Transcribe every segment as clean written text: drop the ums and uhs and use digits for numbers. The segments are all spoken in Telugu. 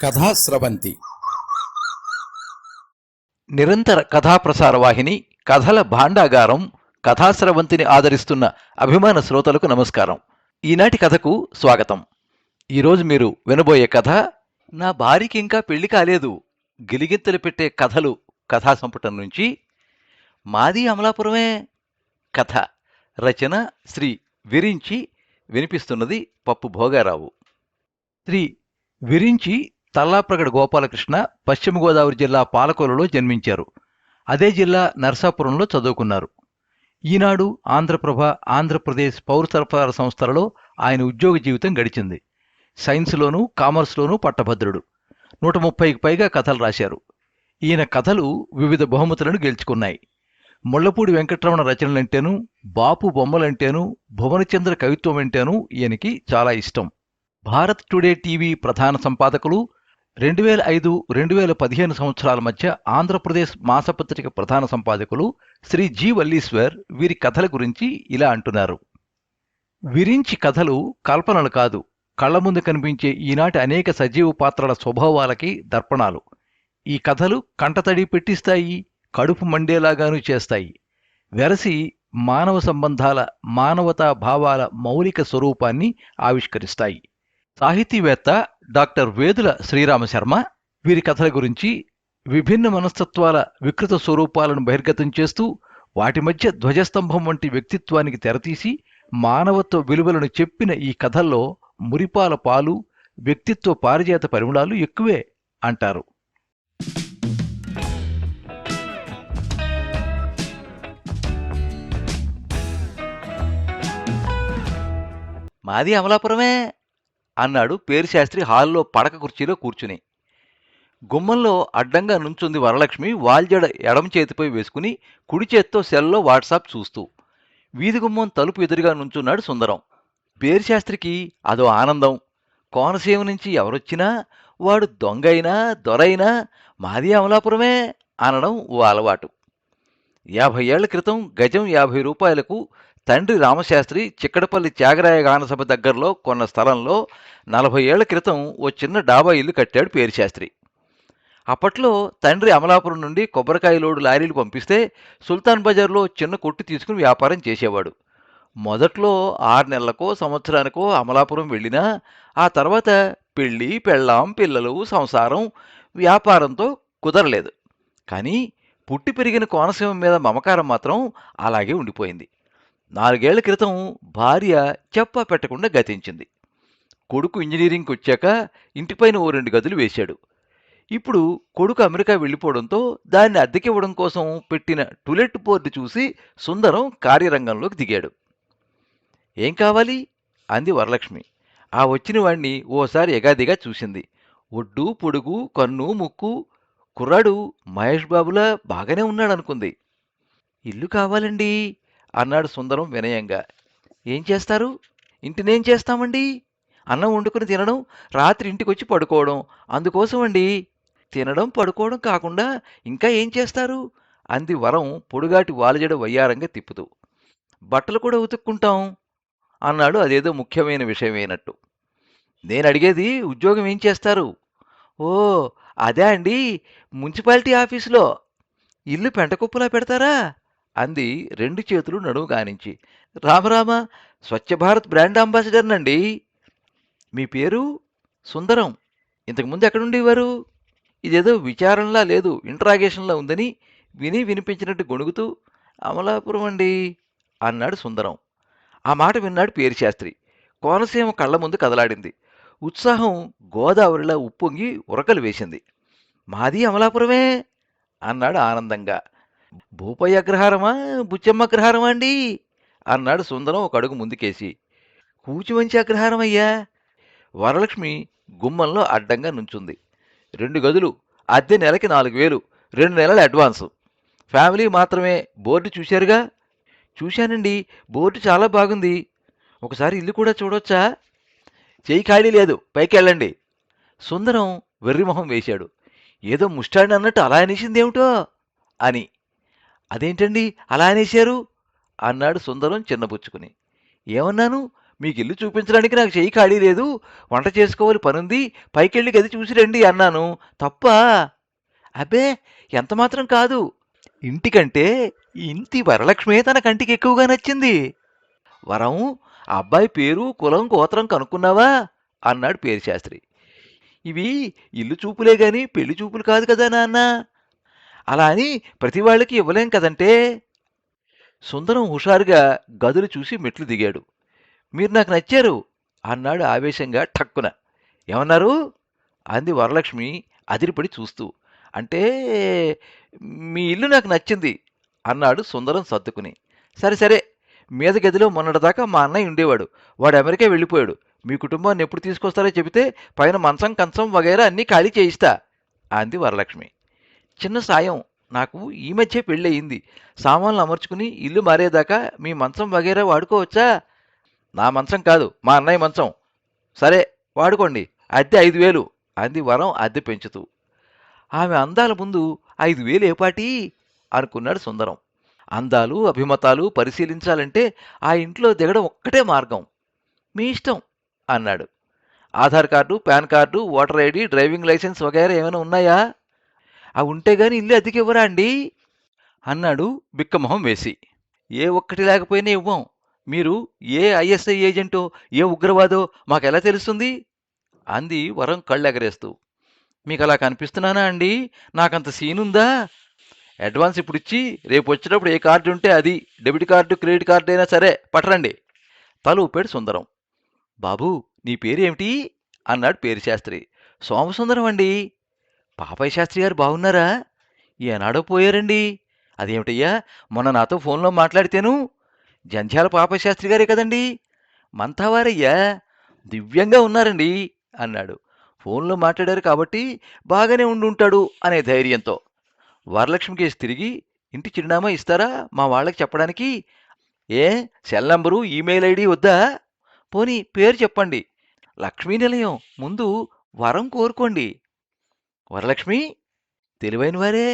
కథాస్రవంతి నిరంతర కథాప్రసార వాహిని కథల భాండాగారం కథాస్రవంతిని ఆదరిస్తున్న అభిమాన శ్రోతలకు నమస్కారం. ఈనాటి కథకు స్వాగతం. ఈరోజు మీరు వినబోయే కథ నా భార్యకి ఇంకా పెళ్లి కాలేదు, గిలిగింతలు పెట్టే కథలు కథా సంపుటం నుంచి మాది అమలాపురమే కథ. రచన శ్రీ విరించి, వినిపిస్తున్నది పప్పు భోగారావు. శ్రీ విరించి తల్లాప్రగడ గోపాలకృష్ణ పశ్చిమ గోదావరి జిల్లా పాలకొల్లులో జన్మించారు. అదే జిల్లా నరసాపురంలో చదువుకున్నారు. ఈనాడు, ఆంధ్రప్రభ, ఆంధ్రప్రదేశ్ పౌర సరఫరాల సంస్థలలో ఆయన ఉద్యోగ జీవితం గడిచింది. సైన్స్లోనూ కామర్స్లోనూ పట్టభద్రుడు. 130కి పైగా కథలు రాశారు. ఈయన కథలు వివిధ బహుమతులను గెలుచుకున్నాయి. ముళ్లపూడి వెంకటరమణ రచనలంటేనూ, బాపు బొమ్మలంటేనూ, భువనచంద్ర కవిత్వం అంటేనూ ఈయనకి చాలా ఇష్టం. భారత్ టుడే టీవీ ప్రధాన సంపాదకులు, 2005-2015 సంవత్సరాల మధ్య ఆంధ్రప్రదేశ్ మాసపత్రిక ప్రధాన సంపాదకులు శ్రీ జి వల్లీశ్వర్ వీరి కథల గురించి ఇలా అంటున్నారు. విరించి కథలు కల్పనలు కాదు, కళ్ల ముందు కనిపించే ఈనాటి అనేక సజీవ పాత్రల స్వభావాలకి దర్పణాలు. ఈ కథలు కంటతడి పెట్టిస్తాయి, కడుపు మండేలాగాను చేస్తాయి. వెరసి మానవ సంబంధాల, మానవతా భావాల మౌలిక స్వరూపాన్ని ఆవిష్కరిస్తాయి. సాహితీవేత్త డాక్టర్ వేదుల శ్రీరామశర్మ వీరి కథల గురించి విభిన్న మనస్తత్వాల వికృత స్వరూపాలను బహిర్గతం చేస్తూ వాటి మధ్య ధ్వజస్తంభం వంటి వ్యక్తిత్వానికి తెరతీసి మానవత్వ విలువలను చెప్పిన ఈ కథల్లో మురిపాల పాలు, వ్యక్తిత్వ పారిజాత పరిమళాలు ఎక్కువే అంటారు. మాది అమలాపురమే అన్నాడు పేరుశాస్త్రి హాల్లో పడక కుర్చీలో కూర్చుని. గుమ్మంలో అడ్డంగా నుంచుంది వరలక్ష్మి వాల్జడ ఎడమ చేతిపై వేసుకుని కుడి చేత్తో సెల్లో వాట్సాప్ చూస్తూ. వీధి గుమ్మం తలుపు ఎదురుగా నుంచున్నాడు సుందరం. పేరుశాస్త్రికి అదో ఆనందం. కోనసీమ నుంచి ఎవరొచ్చినా వాడు దొంగైనా దొరైనా మాది అమలాపురమే అనడం ఓ అలవాటు. 50 ఏళ్ల క్రితం గజం 50 రూపాయలకు తండ్రి రామశాస్త్రి చిక్కడపల్లి త్యాగరాయ గానసభ దగ్గరలో కొన్న స్థలంలో 40 ఏళ్ల క్రితం ఓ చిన్న డాబా ఇల్లు కట్టాడు పేరుశాస్త్రి. అప్పట్లో తండ్రి అమలాపురం నుండి కొబ్బరికాయ లోడు లారీలు పంపిస్తే సుల్తాన్ బజార్లో చిన్న కొట్టు తీసుకుని వ్యాపారం చేసేవాడు. మొదట్లో 6 నెలలకో సంవత్సరానికో అమలాపురం వెళ్ళినా ఆ తర్వాత పెళ్ళి, పెళ్ళాం, పిల్లలు, సంసారం, వ్యాపారంతో కుదరలేదు. కానీ పుట్టి పెరిగిన కోనసీమ మీద మమకారం మాత్రం అలాగే ఉండిపోయింది. 4 ఏళ్ల క్రితం భార్య చెప్పా పెట్టకుండా గతించింది. కొడుకు ఇంజనీరింగ్కి వచ్చాక ఇంటిపైన ఓ 2 గదులు వేశాడు. ఇప్పుడు కొడుకు అమెరికా వెళ్ళిపోవడంతో దాన్ని అద్దెకివ్వడం కోసం పెట్టిన టులెట్ బోర్డు చూసి సుందరం కార్యరంగంలోకి దిగాడు. ఏం కావాలి అంది వరలక్ష్మి. ఆ వచ్చిన వాణ్ణి ఓసారి ఎగాదిగా చూసింది. ఒడ్డు పొడుగు, కన్ను ముక్కు, కుర్రాడు మహేష్ బాబులా బాగానే ఉన్నాడనుకుంది. ఇల్లు కావాలండి అన్నాడు సుందరం వినయంగా. ఏం చేస్తారు? ఇంటినేం చేస్తామండి? అన్నం వండుకుని తినడం, రాత్రి ఇంటికొచ్చి పడుకోవడం, అందుకోసం అండి. తినడం పడుకోవడం కాకుండా ఇంకా ఏం చేస్తారు అంది వరం పొడుగాటి వాలజడ వయ్యారంగా తిప్పుతూ. బట్టలు కూడా ఉతుక్కుంటాం అన్నాడు అదేదో ముఖ్యమైన విషయమైనట్టు. నేను అడిగేది ఉద్యోగం ఏం చేస్తారు? ఓ అదే అండి, మున్సిపాలిటీ ఆఫీసులో. ఇల్లు పెంటకుప్పలా పెడతారా అంది 2 చేతులు నడుము కానించి. రామరామ, స్వచ్ఛ భారత్ బ్రాండ్ అంబాసిడర్నండి. మీ పేరు? సుందరం. ఇంతకుముందు ఎక్కడుండేవారు? ఇదేదో విచారణలా లేదు, ఇంట్రాగేషన్లా ఉందని విని వినిపించినట్టు గొణుగుతూ అమలాపురం అండి అన్నాడు సుందరం. ఆ మాట విన్నాడు పేరుశాస్త్రి. కోనసీమ కళ్ళ ముందు కదలాడింది. ఉత్సాహం గోదావరిలా ఉప్పొంగి ఉరకలు వేసింది. మాది అమలాపురమే అన్నాడు ఆనందంగా. భూపయ్య అగ్రహారమా, బుచ్చమ్మ అగ్రహారమా అండి అన్నాడు సుందరం ఒక అడుగు ముందుకేసి. కూచిమంచి అగ్రహారం అయ్యా. వరలక్ష్మి గుమ్మంలో అడ్డంగా నుంచుంది. 2 గదులు, అద్దె నెలకి 4000, 2 నెలల అడ్వాన్సు. ఫ్యామిలీ మాత్రమే. బోర్డు చూశారుగా? చూశానండి, బోర్డు చాలా బాగుంది. ఒకసారి ఇల్లు కూడా చూడొచ్చా? చెయ్యి ఖాళీ లేదు, పైకి వెళ్ళండి. సుందరం వెర్రిమొహం వేశాడు. ఏదో ముష్టాడిని అన్నట్టు అలా అనేసిందేమిటో అని. అదేంటండి అలా అనేశారు అన్నాడు సుందరం చిన్నబుచ్చుకుని. ఏమన్నాను? మీకు ఇల్లు చూపించడానికి నాకు చెయ్యి ఖాళీ లేదు, వంట చేసుకోవాలి పనుంది, పైకెళ్ళి గది చూసి రండి అన్నాను. తప్పా? అబ్బే, ఎంత మాత్రం కాదు. ఇంటికంటే ఇంటి వరలక్ష్మే తన కంటికి ఎక్కువగా నచ్చింది. వరం, ఆ అబ్బాయి పేరు కులం గోత్రం కనుక్కున్నావా అన్నాడు పేరుశాస్త్రి. ఇవి ఇల్లు చూపులే గాని పెళ్లి చూపులు కాదు కదా నాన్న. అలా అని ప్రతి వాళ్ళకి ఇవ్వలేం కదంటే. సుందరం హుషారుగా గదులు చూసి మెట్లు దిగాడు. మీరు నాకు నచ్చారు అన్నాడు ఆవేశంగా ఠక్కున. ఏమన్నారు అంది వరలక్ష్మి అదిరిపడి చూస్తూ. అంటే మీ ఇల్లు నాకు నచ్చింది అన్నాడు సుందరం సర్దుకుని. సరే సరే, మీద గదిలో మొన్నటిదాకా మా అన్నయ్య ఉండేవాడు, వాడు అమెరికా వెళ్ళిపోయాడు. మీ కుటుంబాన్ని ఎప్పుడు తీసుకొస్తారో చెబితే పైన మంచం కంచం వగైరా అన్నీ ఖాళీ చేయిస్తా అంది వరలక్ష్మి. చిన్న సాయం, నాకు ఈ మధ్య పెళ్ళయింది, సామాన్లు అమర్చుకుని ఇల్లు మారేదాకా మీ మంచం వగైరా వాడుకోవచ్చా? నా మంచం కాదు, మా అన్నయ్య మంచం. సరే వాడుకోండి, అద్దె 5,000 అంది వరం అద్దె పెంచుతూ. ఆమె అందాల ముందు 5,000 ఏపాటి అనుకున్నాడు సుందరం. అందాలు అభిమతాలు పరిశీలించాలంటే ఆ ఇంట్లో దిగడం ఒక్కటే మార్గం. మీ ఇష్టం అన్నాడు. Aadhaar card, PAN card, voter ID, driving licence వగైరా ఏమైనా ఉన్నాయా? అవి ఉంటే గాని ఇల్లు అద్దెకివ్వరా అండి అన్నాడు బిక్కమొహం వేసి. ఏ ఒక్కటి లేకపోయినా ఇవ్వం. మీరు ఏ ఐఎస్ఐ ఏజెంటో ఏ ఉగ్రవాదో మాకెలా తెలుస్తుంది అంది వరం కళ్ళెగరేస్తూ. మీకలా కనిపిస్తున్నానా అండి? నాకంత సీనుందా? అడ్వాన్స్ ఇప్పుడిచ్చి రేపు వచ్చేటప్పుడు ఏ కార్డు ఉంటే అది, డెబిట్ కార్డు క్రెడిట్ కార్డు అయినా సరే పట్టరండి తల ఊపాడు సుందరం. బాబూ, నీ పేరేమిటి అన్నాడు పేరుశాస్త్రి. సోమసుందరం అండి. పాపయ్య శాస్త్రి గారు బాగున్నారా? ఏనాడో పోయారండి. అదేమిటయ్యా, మొన్న నాతో ఫోన్లో మాట్లాడితేను జంధ్యాల పాపయ్య శాస్త్రి గారే కదండి. మంతావారయ్యా, దివ్యంగా ఉన్నారండి అన్నాడు. ఫోన్లో మాట్లాడారు కాబట్టి బాగానే ఉండుంటాడు అనే ధైర్యంతో. వరలక్ష్మి కేసు తిరిగి ఇంటి చిరునామా ఇస్తారా మా వాళ్ళకి చెప్పడానికి? ఏ సెల్ నంబరు ఈమెయిల్ ఐడి వద్దా? పోనీ పేరు చెప్పండి. లక్ష్మీ నిలయం ముందు వరం కోరుకోండి. వరలక్ష్మి తెలివైన వారే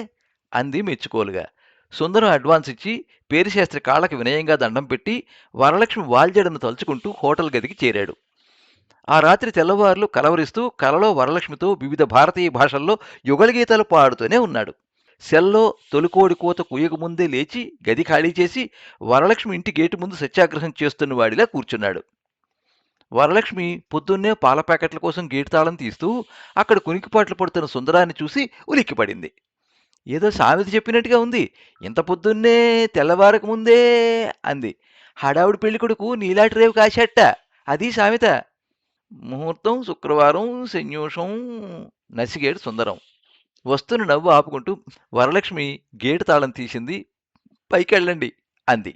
అంది మెచ్చుకోలుగా. సుందరం అడ్వాన్స్ ఇచ్చి పేరుశాస్త్రి కాళ్ళకి వినయంగా దండం పెట్టి వరలక్ష్మి వాల్జడను తలుచుకుంటూ హోటల్ గదికి చేరాడు. ఆ రాత్రి తెల్లవారులు కలవరిస్తూ కలలో వరలక్ష్మితో వివిధ భారతీయ భాషల్లో యుగళగీతాలు పాడుతూనే ఉన్నాడు. సెల్లో తొలికోడి కోత కుయ్యకముందే లేచి గది ఖాళీ చేసి వరలక్ష్మి ఇంటి గేటు ముందు సత్యాగ్రహం చేస్తున్న వాడిలా కూర్చున్నాడు. వరలక్ష్మి పొద్దున్నే పాల ప్యాకెట్ల కోసం గేటు తాళం తీస్తూ అక్కడ కునికిపాట్లు పడుతున్న సుందరాన్ని చూసి ఉలిక్కిపడింది. ఏదో సామెత చెప్పినట్టుగా ఉంది, ఇంత పొద్దున్నే తెల్లవారక ముందే అంది. హడావుడి పెళ్లి కొడుకు నీలాటి రేవు కాశాట, అది సామెత. ముహూర్తం శుక్రవారం శన్యూషం నసిగాడు సుందరం. వస్తున్న నవ్వు ఆపుకుంటూ వరలక్ష్మి గేటు తాళం తీసింది. పైకెళ్ళండి అంది.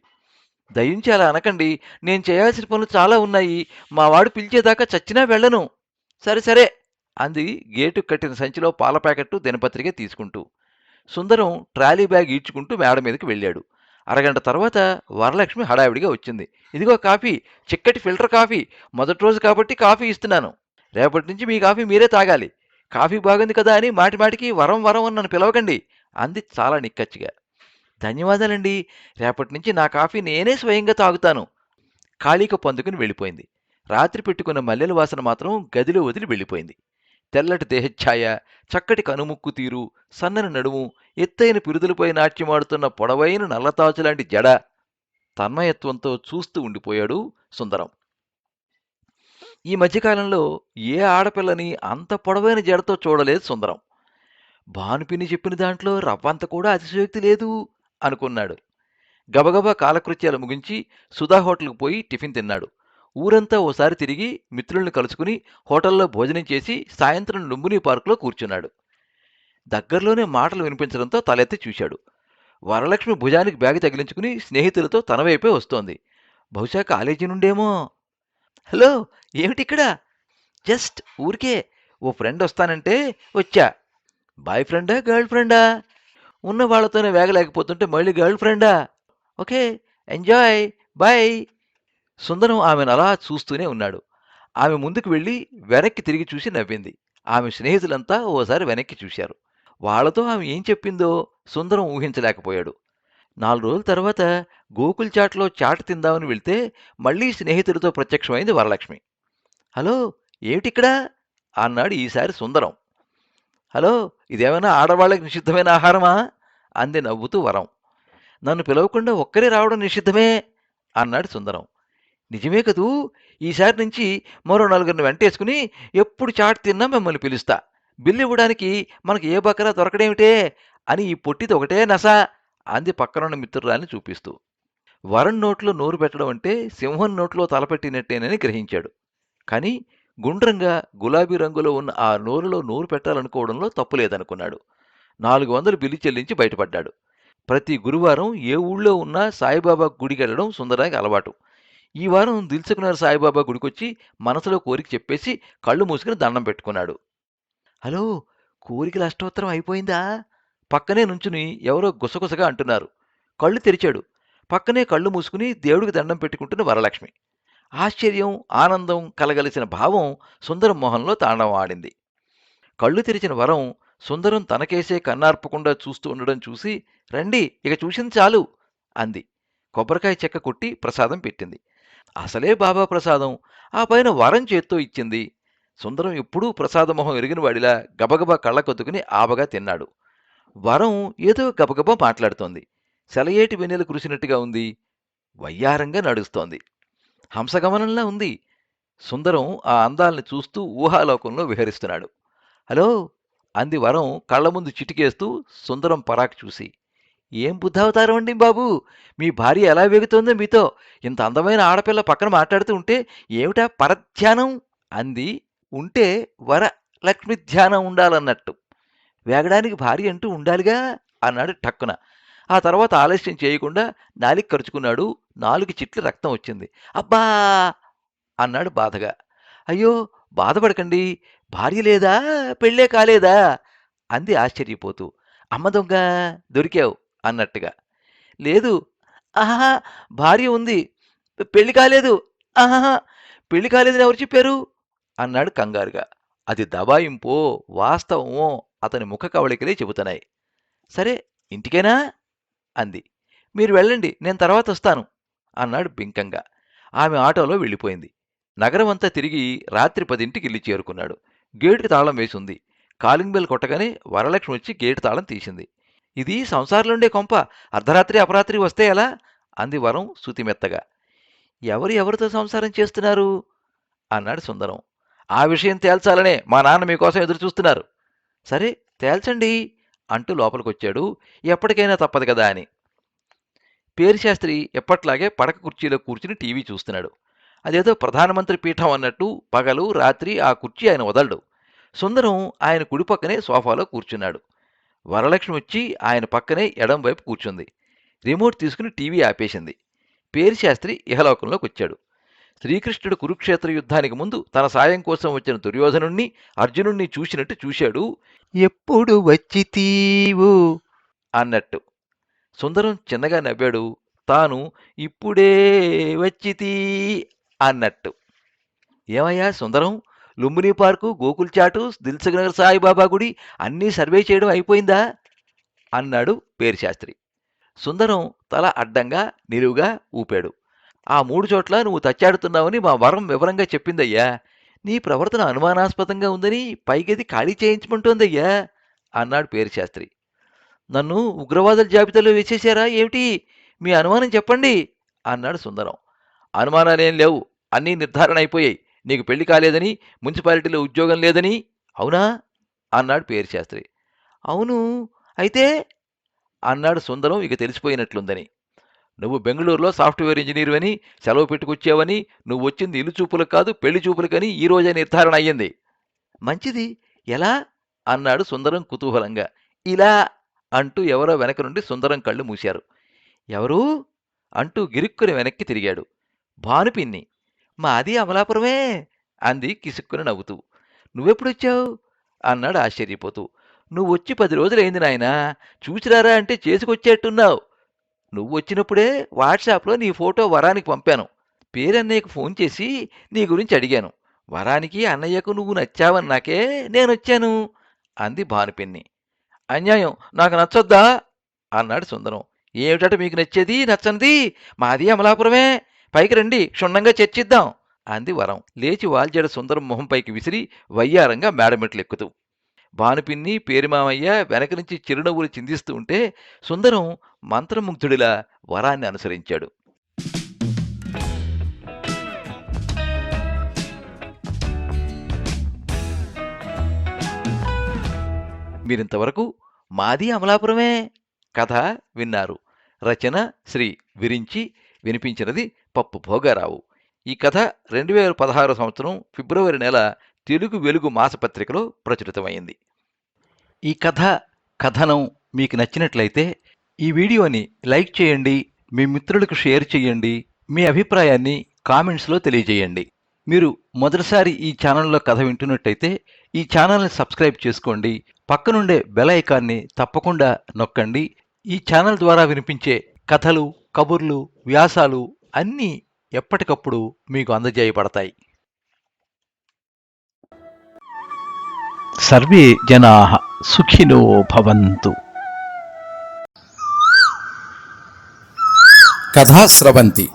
దయించి అలా అనకండి, నేను చేయాల్సిన పనులు చాలా ఉన్నాయి, మా వాడు పిలిచేదాకా చచ్చినా వెళ్ళను. సరే సరే అంది గేటు కట్టిన సంచిలో పాల ప్యాకెట్టు దినపత్రిక తీసుకుంటూ. సుందరం ట్రాలీ బ్యాగ్ ఈడ్చుకుంటూ మేడ మీదకి వెళ్ళాడు. అరగంట తర్వాత వరలక్ష్మి హడావిడిగా వచ్చింది. ఇదిగో కాఫీ, చిక్కటి ఫిల్టర్ కాఫీ, మొదటి రోజు కాబట్టి కాఫీ ఇస్తున్నాను. రేపటి నుంచి మీ కాఫీ మీరే తాగాలి. కాఫీ బాగుంది కదా అని మాటిమాటికి వరం వరం అని నన్ను పిలవకండి అంది చాలా నిక్కచ్చిగా. ధన్యవాదాలండి, రేపటి నుంచి నా కాఫీ నేనే స్వయంగా తాగుతాను. ఖాళీక పొందుకుని వెళ్ళిపోయింది. రాత్రి పెట్టుకున్న మల్లెల వాసన మాత్రం గదిలో వదిలి వెళ్ళిపోయింది. తెల్లటి దేహఛాయ, చక్కటి కనుముక్కు తీరు, సన్నని నడుము, ఎత్తైన పిరుదులపై నాట్యమాడుతున్న పొడవైన నల్లతాచులాంటి జడ, తన్మయత్వంతో చూస్తూ ఉండిపోయాడు సుందరం. ఈ మధ్యకాలంలో ఏ ఆడపిల్లని అంత పొడవైన జడతో చూడలేదు సుందరం. భానుపిని చెప్పిన దాంట్లో రవ్వంత కూడా అతిశయోక్తి లేదు అనుకున్నాడు. గబగబా కాలకృత్యాలు ముగించి సుధా హోటల్కు పోయి టిఫిన్ తిన్నాడు. ఊరంతా ఓసారి తిరిగి మిత్రుల్ని కలుసుకుని హోటల్లో భోజనం చేసి సాయంత్రం లుంబిని పార్కులో కూర్చున్నాడు. దగ్గరలోనే మాటలు వినిపించడంతో తలెత్తి చూశాడు. వరలక్ష్మి భుజానికి బ్యాగ్ తగిలించుకుని స్నేహితులతో తన వైపే వస్తోంది. బహుశా కాలేజీ నుండేమో. హలో, ఏమిటిక్కడ? జస్ట్ ఊరికే ఓ ఫ్రెండ్ వస్తానంటే వచ్చా. బాయ్ ఫ్రెండా గర్ల్ ఫ్రెండా? ఉన్న వాళ్ళతోనే వేగలేకపోతుంటే మళ్ళీ గర్ల్ ఫ్రెండా? Okay, enjoy, bye. సుందరం ఆమెను అలా చూస్తూనే ఉన్నాడు. ఆమె ముందుకు వెళ్ళి వెనక్కి తిరిగి చూసి నవ్వింది. ఆమె స్నేహితులంతా ఓసారి వెనక్కి చూశారు. వాళ్లతో ఆమె ఏం చెప్పిందో సుందరం ఊహించలేకపోయాడు. 4 రోజుల తర్వాత గోకుల్ చాట్లో చాట్ తిందామని వెళ్తే మళ్ళీ స్నేహితుడితో ప్రత్యక్షమైంది వరలక్ష్మి. హలో, ఏమిటిక్కడ అన్నాడు ఈసారి సుందరం. హలో, ఇదేమైనా ఆడవాళ్ళకి నిషిద్ధమైన ఆహారమా అంది నవ్వుతూ వరం. నన్ను పిలవకుండా ఒక్కరే రావడం నిషిద్ధమే అన్నాడు సుందరం. నిజమే కదూ, ఈసారి నుంచి మరో నలుగురిని వెంటేసుకుని ఎప్పుడు చాట్ తిన్నా మిమ్మల్ని పిలుస్తా. బిల్లు ఇవ్వడానికి మనకు ఏ బకరా దొరకడేమిటే అని ఈ పొట్టిది ఒకటే నస అంది పక్కనున్న మిత్రురాల్ని చూపిస్తూ. వరం నోట్లో నోరు పెట్టడం అంటే సింహం నోట్లో తలపెట్టినట్టేనని గ్రహించాడు. కానీ గుండ్రంగా గులాబీ రంగులో ఉన్న ఆ నోరులో నోరు పెట్టాలనుకోవడంలో తప్పులేదనుకున్నాడు. 400 బిల్లు చెల్లించి బయటపడ్డాడు. ప్రతి గురువారం ఏ ఊళ్ళో ఉన్నా సాయిబాబా గుడికెళ్లడం సుందరానికి అలవాటు. ఈ వారం దిల్సుకునర్ సాయిబాబా గుడికొచ్చి మనసులో కోరిక చెప్పేసి కళ్ళు మూసుకుని దండం పెట్టుకున్నాడు. హలో, కోరికల అష్టోత్తరం అయిపోయిందా పక్కనే నుంచుని ఎవరో గుసగుసగా అంటున్నారు. కళ్ళు తెరిచాడు. పక్కనే కళ్ళు మూసుకుని దేవుడికి దండం పెట్టుకుంటున్న వరలక్ష్మి. ఆశ్చర్యం, ఆనందం కలగలిసిన భావం సుందరం మొహంలో తాండవం ఆడింది. కళ్ళు తెరిచిన వరం సుందరం తనకేసే కన్నార్పకుండా చూస్తూ ఉండడం చూసి, రండి ఇక చూసింది చాలు అంది. కొబ్బరికాయ చెక్క కొట్టి ప్రసాదం పెట్టింది. అసలే బాబా ప్రసాదం, ఆ పైన వరం చేత్తో ఇచ్చింది. సుందరం ఎప్పుడూ ప్రసాదమొహం ఎరిగినవాడిలా గబగబా కళ్ళకొద్దుకుని ఆబగా తిన్నాడు. వరం ఏదో గబగబా మాట్లాడుతోంది. సెలయేటి వెన్నెల కురిసినట్టుగా ఉంది. వయ్యారంగా నడుస్తోంది. హంసగమనంలా ఉంది. సుందరం ఆ అందాల్ని చూస్తూ ఊహాలోకంలో విహరిస్తున్నాడు. హలో అంది వరం కళ్ళ ముందు చిటికేస్తూ సుందరం పరాకు చూసి. ఏం బుద్ధావతారం అండి బాబు, మీ భార్య ఎలా వేగుతోందో మీతో. ఇంత అందమైన ఆడపిల్ల పక్కన మాట్లాడుతూ ఉంటే ఏమిటా పరధ్యానం అంది. ఉంటే వర లక్ష్మి ధ్యానం ఉండాలన్నట్టు. వేగడానికి భార్య అంటూ ఉండాలిగా అన్నాడు టక్కున. ఆ తర్వాత ఆలస్యం చేయకుండా నాలిక కరుచుకున్నాడు. 4 చిట్ల రక్తం వచ్చింది. అబ్బా అన్నాడు బాధగా. అయ్యో, బాధపడకండి, భార్య లేదా, పెళ్ళే కాలేదా అంది ఆశ్చర్యపోతూ. అమ్మ దొంగ, దొరికావు అన్నట్టుగా. లేదు, ఆహా, భార్య ఉంది, పెళ్లి కాలేదు, ఆహా, పెళ్లి కాలేదని ఎవరు చెప్పారు అన్నాడు కంగారుగా. అది దబాయింపో వాస్తవమో అతని ముఖ కవళికలే చెబుతున్నాయి. సరే, ఇంటికేనా అంది. మీరు వెళ్ళండి, నేను తర్వాత వస్తాను అన్నాడు బింకంగా. ఆమె ఆటోలో వెళ్ళిపోయింది. నగరమంతా తిరిగి రాత్రి 10ంటికి ఇల్లు చేరుకున్నాడు. గేటుకి తాళం వేసింది. కాలింగ్ బెల్ కొట్టగానే వరలక్ష్మి వచ్చి గేటు తాళం తీసింది. ఇది సంసారంలోండే కొంప, అర్ధరాత్రి అపరాత్రి వస్తే ఎలా అంది వరం శృతిమెత్తగా. ఎవరు ఎవరితో సంసారం చేస్తున్నారు అన్నాడు సుందరం. ఆ విషయం తేల్చాలనే మా నాన్న మీకోసం ఎదురు చూస్తున్నారు. సరే, తేల్చండి అంటూ లోపలికొచ్చాడు. ఎప్పటికైనా తప్పదు కదా అని. పేరిశాస్త్రి ఎప్పట్లాగే పడక కుర్చీలో కూర్చుని టీవీ చూస్తున్నాడు. అదేదో ప్రధానమంత్రి పీఠం అన్నట్టు పగలు రాత్రి ఆ కుర్చీ ఆయన వదలడు. సుందరం ఆయన కుడి పక్కనే సోఫాలో కూర్చున్నాడు. వరలక్ష్మి వచ్చి ఆయన పక్కనే ఎడం వైపు కూర్చుంది. రిమోట్ తీసుకుని టీవీ ఆపేసింది. పేరిశాస్త్రి ఇహలోకంలోకి వచ్చాడు. శ్రీకృష్ణుడు కురుక్షేత్ర యుద్ధానికి ముందు తన సాయం కోసం వచ్చిన దుర్యోధనుణ్ణి అర్జునుణ్ణి చూసినట్టు చూశాడు. ఎప్పుడు వచ్చితీవు అన్నట్టు. సుందరం చిన్నగా నవ్వాడు. తాను ఇప్పుడే వచ్చితీ అన్నట్టు. ఏమయ్యా సుందరం, లుంబిని పార్కు, గోకుల్ చాటు, దిల్సుఖ్నగర్ సాయిబాబా గుడి అన్నీ సర్వే చేయడం అయిపోయిందా అన్నాడు పేరిశాస్త్రి. సుందరం తల అడ్డంగా నిలువుగా ఊపాడు. ఆ 3 చోట్ల నువ్వు తచ్చాడుతున్నావని మా వరం వివరంగా చెప్పిందయ్యా. నీ ప్రవర్తన అనుమానాస్పదంగా ఉందని పైగది ఖాళీ చేయించమంటోందయ్యా అన్నాడు పేరిశాస్త్రి. నన్ను ఉగ్రవాదుల జాబితాలో వేసేశారా ఏమిటి? మీ అనుమానం చెప్పండి అన్నాడు సుందరం. అనుమానాలేం లేవు, అన్నీ నిర్ధారణ అయిపోయాయి. నీకు పెళ్లి కాలేదని, మున్సిపాలిటీలో ఉద్యోగం లేదని. అవునా అన్నాడు పేరిశాస్త్రి. అవును, అయితే అన్నాడు సుందరం ఇక తెలిసిపోయినట్లుందని. నువ్వు బెంగళూరులో సాఫ్ట్వేర్ ఇంజనీర్ అని సెలవు పెట్టుకొచ్చావని, నువ్వు వచ్చింది ఇల్లు చూపులకు కాదు పెళ్లి చూపులకని ఈ రోజే నిర్ధారణ అయ్యింది. మంచిది, ఎలా అన్నాడు సుందరం కుతూహలంగా. ఇలా అంటూ ఎవరో వెనక నుండి సుందరం కళ్ళు మూశారు. ఎవరూ అంటూ గిరుక్కుని వెనక్కి తిరిగాడు. భానుపిన్ని. మాది అమలాపురమే అంది కిసుక్కుని నవ్వుతూ. నువ్వెప్పుడొచ్చావు అన్నాడు ఆశ్చర్యపోతూ. నువ్వొచ్చి 10 రోజులైంది నాయనా, చూసిరారా అంటే చేసుకొచ్చేట్టున్నావు. నువ్వొచ్చినప్పుడే వాట్సాప్లో నీ ఫోటో వరానికి పంపాను. పేరన్నయ్యకు ఫోన్ చేసి నీ గురించి అడిగాను. వరానికి అన్నయ్యకు నువ్వు నచ్చావన్నాకే నేనొచ్చాను అంది భానుపిన్ని. అన్యాయం, నాకు నచ్చొద్దా అన్నాడు సుందరం. ఏమిటట మీకు నచ్చేది నచ్చనిది? మాది అమలాపురమే, పైకి రండి క్షుణ్ణంగా చర్చిద్దాం అంది వరం లేచి వాల్జడ సుందరం మొహం పైకి విసిరి వయ్యారంగా మేడమెట్లెక్కుతూ. భానుపిన్ని పేరుమామయ్య వెనక నుంచి చిరునవ్వులు చిందిస్తూ ఉంటే సుందరం మంత్రముగ్ధుడిలా వరాన్ని అనుసరించాడు. మీరింతవరకు మాది అమలాపురమే కథ విన్నారు. రచన శ్రీ విరించి, వినిపించినది పప్పు భోగారావు. ఈ కథ 2016 సంవత్సరం ఫిబ్రవరి నెల తెలుగు వెలుగు మాసపత్రికలో ప్రచురితమైంది. ఈ కథనం మీకు నచ్చినట్లయితే ఈ వీడియోని లైక్ చేయండి, మీ మిత్రులకు షేర్ చేయండి, మీ అభిప్రాయాన్ని కామెంట్స్లో తెలియజేయండి. మీరు మొదటిసారి ఈ ఛానల్లో కథ వింటున్నట్టయితే ఈ ఛానల్ని సబ్స్క్రైబ్ చేసుకోండి, పక్కనుండే బెల్ ఐకాన్ని తప్పకుండా నొక్కండి. ఈ ఛానల్ ద్వారా వినిపించే కథలు, కబుర్లు, వ్యాసాలు అన్నీ ఎప్పటికప్పుడు మీకు అందజేయబడతాయి. సర్వే జనాః సుఖినో భవంతు. కథా స్రవంతి